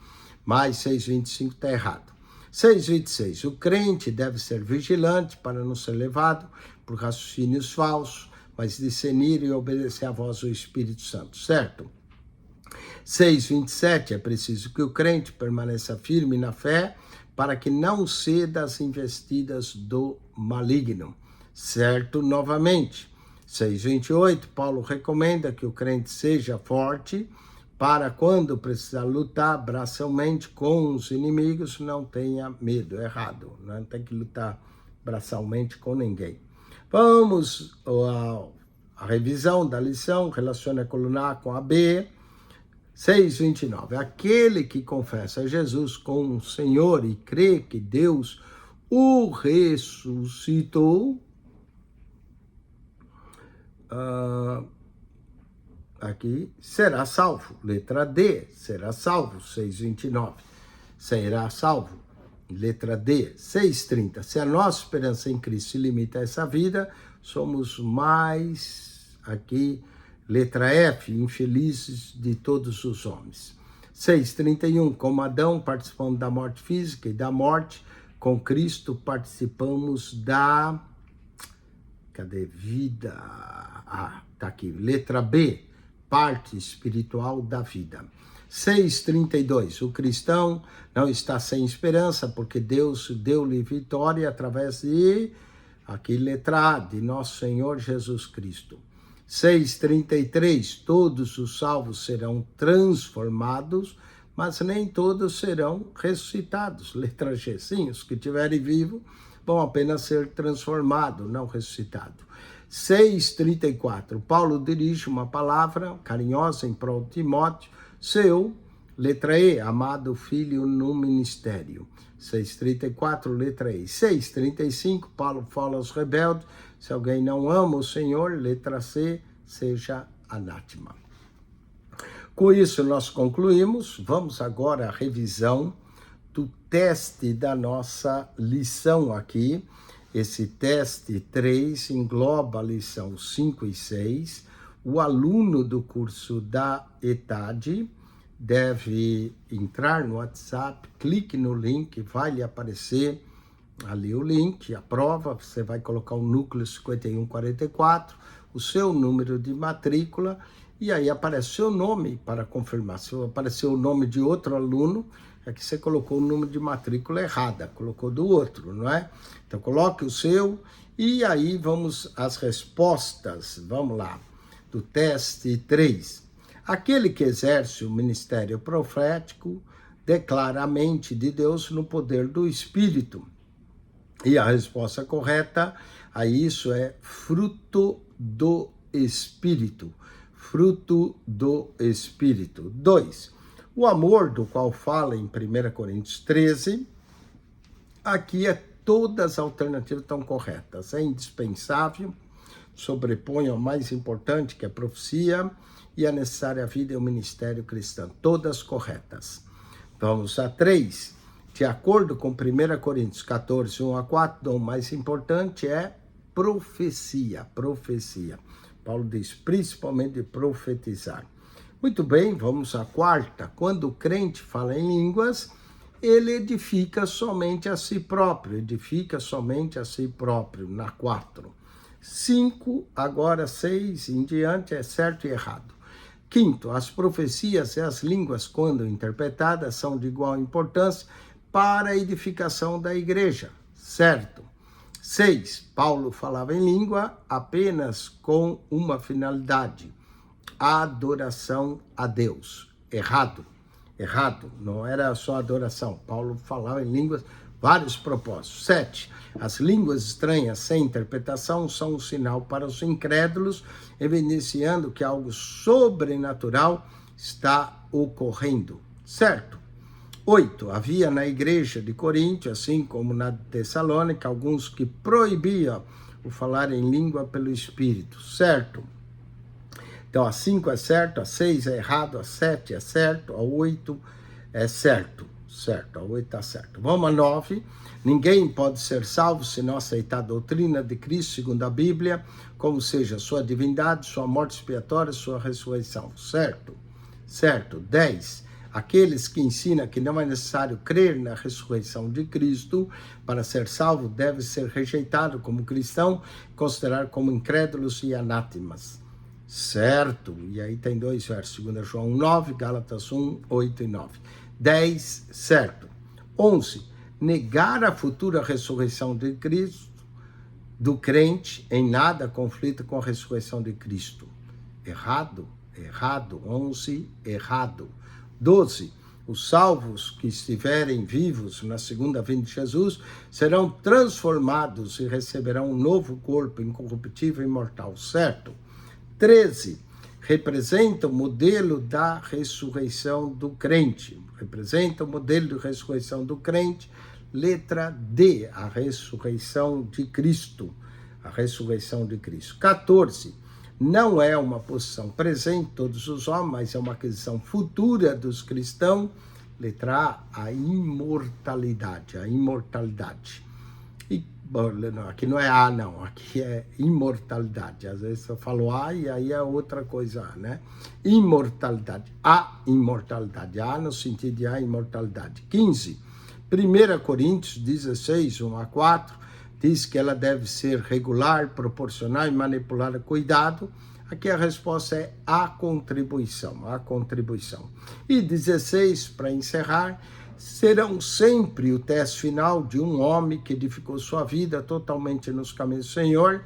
Mas 6,25 está errado. 6,26. O crente deve ser vigilante para não ser levado por raciocínios falsos, mas discernir e obedecer à voz do Espírito Santo, certo? 6,27. É preciso que o crente permaneça firme na fé para que não ceda às investidas do maligno, certo? Novamente. 6,28. Paulo recomenda que o crente seja forte para quando precisar lutar braçalmente com os inimigos, não tenha medo. Errado, não tem que lutar braçalmente com ninguém. Vamos à revisão da lição, relaciona a coluna A com a B. 6,29. Aquele que confessa Jesus como Senhor e crê que Deus o ressuscitou, aqui, será salvo. Letra D, será salvo. 6,29. Será salvo. Letra D. 6,30. Se a nossa esperança em Cristo se limita a essa vida, somos mais, aqui, letra F, infelizes de todos os homens. 6,31. Como Adão participamos da morte física e da morte, com Cristo participamos da... Cadê? Vida. Tá aqui. Letra B. Parte espiritual da vida. 6,32. O cristão não está sem esperança, porque Deus deu-lhe vitória através de, aqui letra A, de nosso Senhor Jesus Cristo. 6,33. Todos os salvos serão transformados, mas nem todos serão ressuscitados. Letra G. Sim, os que estiverem vivos vão apenas ser transformados, não ressuscitados. 6,34. Paulo dirige uma palavra carinhosa em prol de Timóteo, seu, letra E, amado filho no ministério. 6,34, letra E. 6,35, Paulo fala aos rebeldes, se alguém não ama o Senhor, letra C, seja anátema. Com isso nós concluímos, vamos agora à revisão do teste da nossa lição aqui. Esse teste 3 engloba a lição 5 e 6. O aluno do curso da ETAD deve entrar no WhatsApp, clique no link, vai lhe aparecer ali o link, a prova, você vai colocar o núcleo 5144, o seu número de matrícula, e aí aparece o seu nome para confirmar. Se aparecer o nome de outro aluno, é que você colocou o número de matrícula errada, colocou do outro, não é? Então coloque o seu, e aí vamos às respostas, vamos lá, do teste 3. Aquele que exerce o ministério profético declara a mente de Deus no poder do Espírito. E a resposta correta a isso é fruto do Espírito. Fruto do Espírito. 2. O amor do qual fala em 1 Coríntios 13, aqui todas as alternativas estão corretas. É indispensável, sobrepõe ao mais importante, que é a profecia, e a necessária vida e o ministério cristão. Todas corretas. Vamos a 3. De acordo com 1 Coríntios 14, 1 a 4, o mais importante é profecia. Profecia. Paulo diz principalmente de profetizar. Muito bem, vamos à 4. Quando o crente fala em línguas, ele edifica somente a si próprio. Edifica somente a si próprio, na 4. 5, agora 6 em diante, é certo e errado. 5. As profecias e as línguas, quando interpretadas, são de igual importância para a edificação da igreja, certo? 6. Paulo falava em língua apenas com uma finalidade, a adoração a Deus. Errado, errado, não era só adoração. Paulo falava em línguas, vários propósitos. 7. As línguas estranhas sem interpretação são um sinal para os incrédulos, evidenciando que algo sobrenatural está ocorrendo, certo? 8. Havia na igreja de Corinto, assim como na Tessalônica, alguns que proibiam o falar em língua pelo Espírito, certo? Então, a 5 é certo, a 6 é errado, a 7 é certo, a 8 é certo, certo, a 8 está certo. Vamos a 9. Ninguém pode ser salvo se não aceitar a doutrina de Cristo, segundo a Bíblia, como seja sua divindade, sua morte expiatória, sua ressurreição. Certo? Certo. 10. Aqueles que ensinam que não é necessário crer na ressurreição de Cristo para ser salvo devem ser rejeitados como cristão, considerados como incrédulos e anátemas. Certo. E aí tem 2 versos, 2 João 9, Gálatas 1, 8 e 9. 10, certo. 11. Negar a futura ressurreição de Cristo, do crente, em nada conflita com a ressurreição de Cristo. Errado, errado. 11, errado. 12. Os salvos que estiverem vivos na segunda vinda de Jesus serão transformados e receberão um novo corpo incorruptível e imortal. Certo? 13. Representa o modelo da ressurreição do crente. Representa o modelo de ressurreição do crente. Letra D, a ressurreição de Cristo. A ressurreição de Cristo. 14. Não é uma posição presente de todos os homens, mas é uma aquisição futura dos cristãos. Letra A, a imortalidade. A imortalidade. E, não, aqui não é A, não. Aqui é imortalidade. Às vezes eu falo A e aí é outra coisa, né? Imortalidade. A imortalidade. A no sentido de a imortalidade. 15. 1 Coríntios 16, 1 a 4. Diz que ela deve ser regular, proporcional e manipulada. Cuidado, aqui a resposta é a contribuição, a contribuição. E 16, para encerrar, serão sempre o teste final de um homem que edificou sua vida totalmente nos caminhos do Senhor,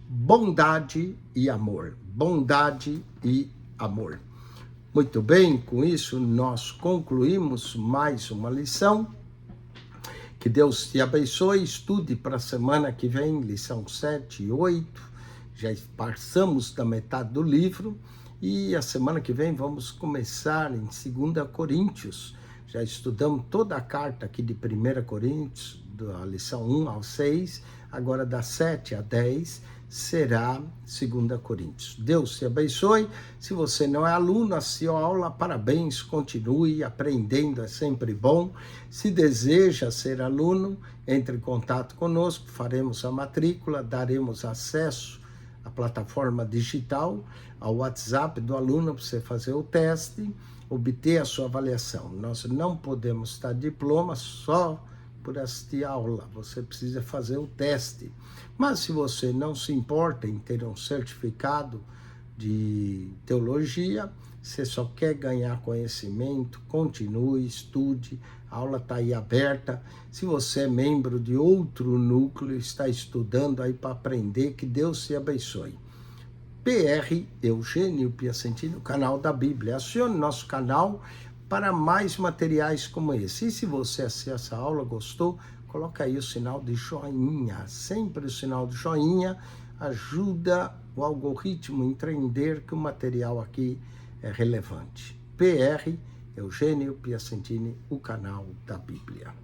bondade e amor. Bondade e amor. Muito bem, com isso nós concluímos mais uma lição. Que Deus te abençoe, estude para a semana que vem, lição 7 e 8, já passamos da metade do livro, e a semana que vem vamos começar em 2 Coríntios, já estudamos toda a carta aqui de 1 Coríntios, da lição 1 ao 6, agora da 7 a 10, será 2 Coríntios. Deus te abençoe. Se você não é aluno, assistiu a aula, parabéns, continue aprendendo, é sempre bom. Se deseja ser aluno, entre em contato conosco, faremos a matrícula, daremos acesso à plataforma digital, ao WhatsApp do aluno para você fazer o teste, obter a sua avaliação. Nós não podemos dar diploma só por assistir a aula, você precisa fazer o teste. Mas se você não se importa em ter um certificado de teologia, você só quer ganhar conhecimento, continue, estude, a aula está aí aberta. Se você é membro de outro núcleo, está estudando aí para aprender, que Deus te abençoe. PR Eugênio Piacentini, o canal da Bíblia. Acione nosso canal para mais materiais como esse. E se você assistiu essa aula, gostou, coloca aí o sinal de joinha. Sempre o sinal de joinha ajuda o algoritmo a entender que o material aqui é relevante. PR Eugênio Piacentini, o canal da Bíblia.